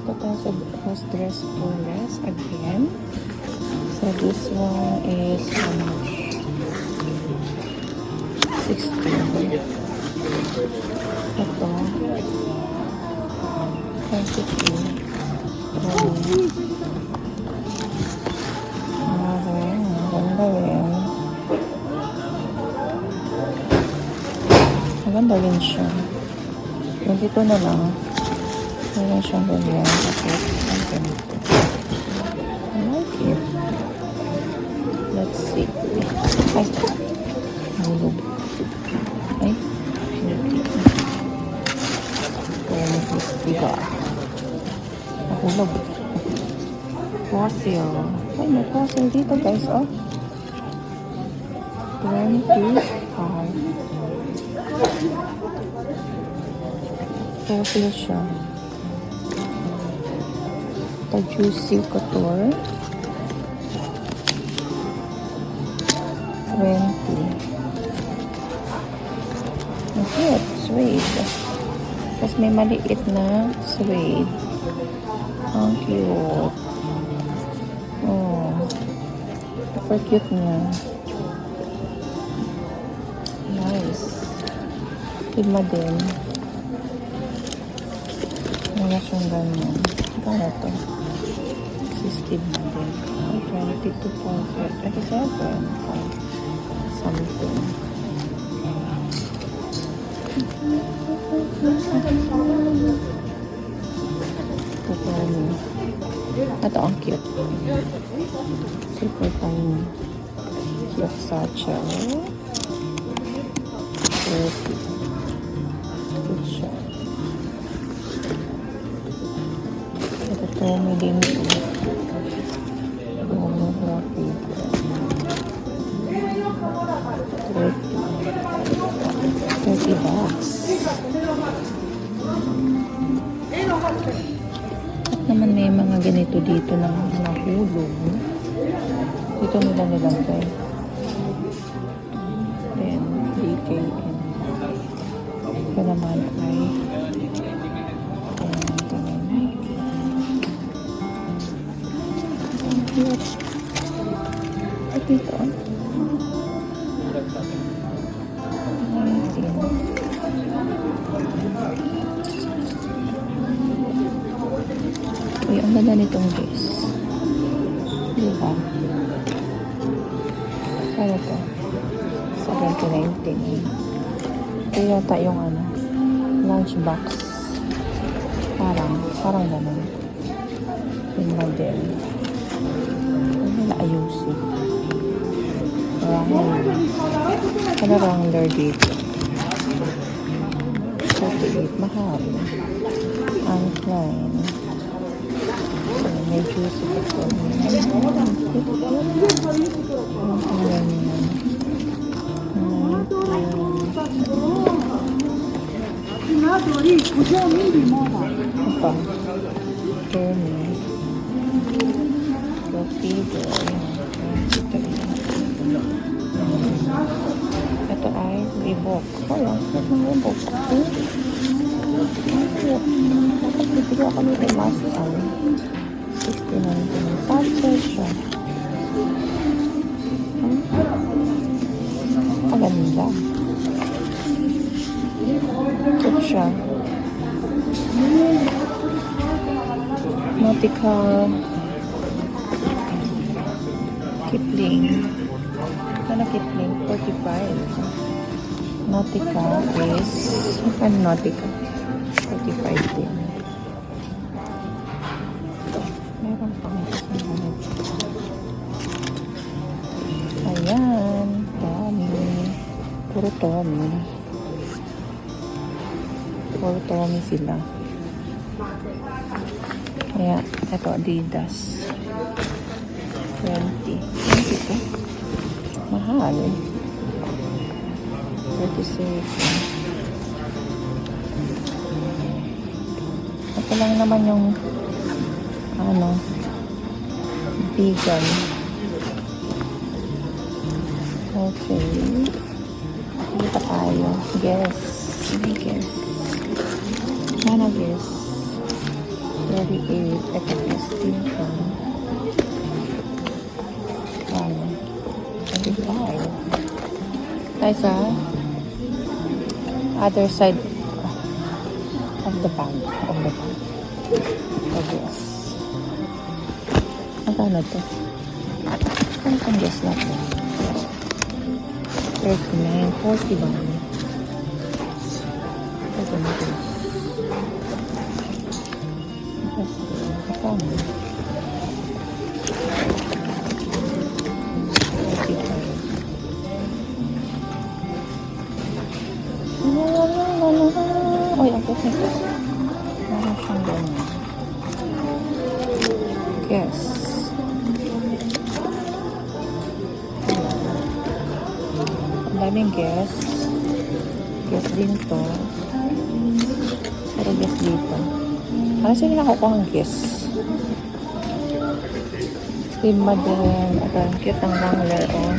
Ito tayo sa was dress for less again. So this one is how much? 16. Ito 22. Maganda rin. Maganda rin siya. Yung dito na lang. Meron siyang ganyan. Tapos, ang ganito. I like it. Let's see. Ay. Nahulog. Ay. Hindi. Diba? Nahulog. Fossil. Ay, may fossil dito guys, oh. 25. Fossil siya. Ito, Juicy Couture. 20. Ang cute. Suede. Tapos may maliit na suede. Ang cute. Oh. Super cute niya. Nice. Hidma din. Wala siyang ganyan. Kaya to. Assistive na din. 22.5. 27. Something. Ito ang cute. Super tiny. Cute satchel. 30. Good siya. Ito Tommy din ito. Pornography. 30 bucks. At naman may mga ganito dito na nahulog. Dito nila nilagay. Then, DKN. Ito naman ay at dito uy, ang ganda nitong dress, diba? Kaya to 17.19. ito yata yung ano, lunchbox, parang ganun yung model. Ayusin. Wrangler dito. 48. Mahal. Ang Klein. So, may juicy pa po. Ito. Ito ay Reebok. Wala, ito ang Reebok. Dapat bibili ako nito last time. 69. Patcher siya. Maganda. Ito siya. Nautical Kipling. Ano Kipling? 45. Nautica is ano Nautica? 45 din. Meron pang ayan. Tommy. Puro Tommy. Puro Tommy sila. Kaya, ito Adidas. 20. Ito. Mahal. 36. Ito lang naman yung ano, vegan. Okay. Hindi pa tayo. Guess. Guess. Mana guess. 38. Ito is dito. 25. Tayo sa other side of the bag. Oh, yes. Magkano to? Ano pang guess natin? 39, 40 ba? Ito na ito. Magkano? 45. Oy, ang puso nito. Meron siyang ganyan. Guess. Ang daming guess. Guess din to. Pero guess dito. Ano sila nakukuha ang guess? Stigma din. At ang cute ng Wrangler. Oh.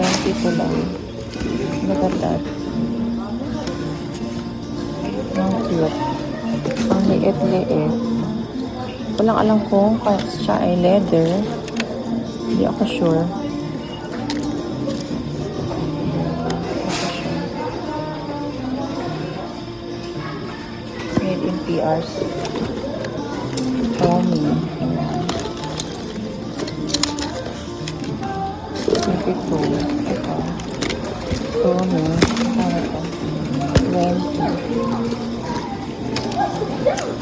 22 lang. Look at that. Ang cute. Ang liit-liit. Walang alam kung siya ay leather. Hindi ako sure. Made in PRC. Tommy. 22. Ito. Tommy. Ano ito? 20.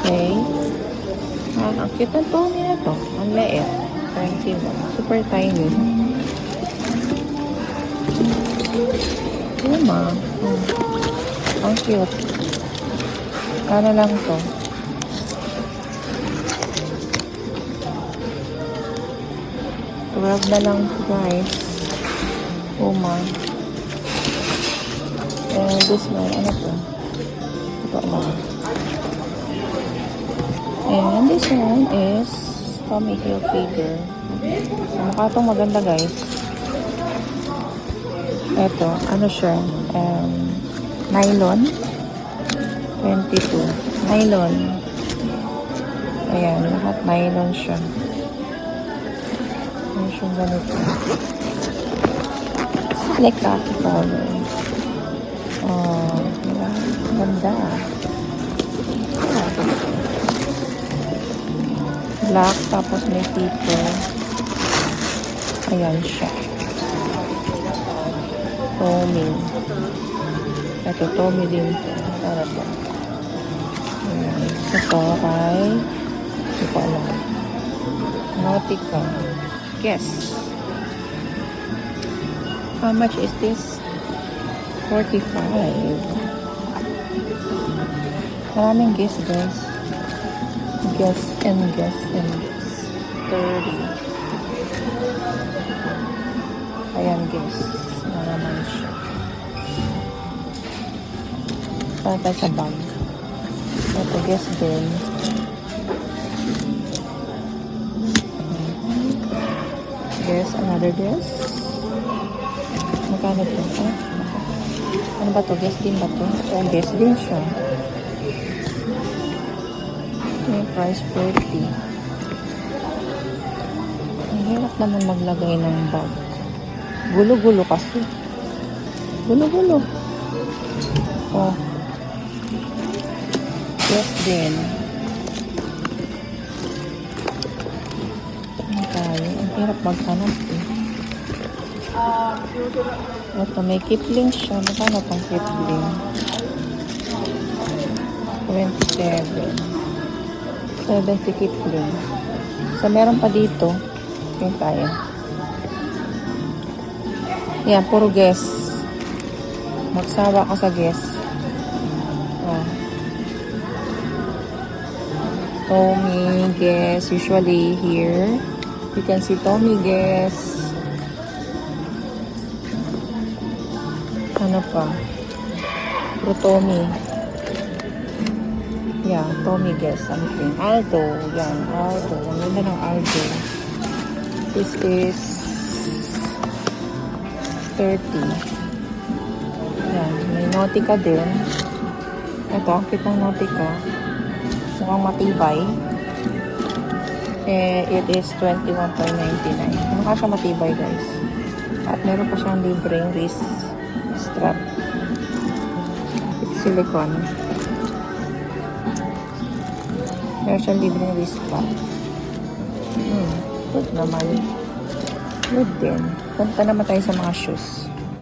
Okay. Ang cute ng Tommy na ito. Ang liit. 21. Super tiny. Luma. Ang cute. Kano lang to? $12 na lang guys. Luma. And this one, ano to? Ito lang. And this one is Tommy Hilfiger. Mukha itong maganda guys. Ito, ano siya? Nylon. 22. Nylon. Ayan, lahat nylon siya. Ano siyang ganito? Like coffee color. Oh, diba? Ganda. Black, tapos may tipo. Ayan siya. Tommy. Ito, Tommy din to. Para to. Ayan. Ito ay hindi ko alam. Nautica. Guess. How much is this? 45. Maraming guess guys. Guess and guess and guess. 30. Ayan guess. Naman siya. Para tayo sa bag. Ito guess din. Guess, another guess. Magkano ito? Ano ba ito? Guess din ba ito? O guess din siya. Okay, price 40. Ang hirap naman maglagay ng bag. Gulo-gulo kasi. Gulo-gulo. Oh. Yes din. Ang hirap maghanap eh. Ito, may Kipling siya. Magkano pang Kipling? 27. 7 si Kipling. So, meron pa dito. Yung tayo. Yan, puro guess. Magsawa ka sa guess. Oh. Tommy guess. Usually here, you can see Tommy guess. Ano pa? Puro Tommy. Yeah, Tommy guess something. Aldo. Yan, Aldo. Ang ganda ng Aldo. This is 30. Yan, may Nautica din. Ito, ang cute ng Nautica. Mukhang matibay. It is 21.99. Mukha siya matibay, guys. At meron pa siyang libreng wrist strap. It's silicone. Meron siyang libreng wrist strap. Good naman. Good din. Punta naman tayo sa mga shoes.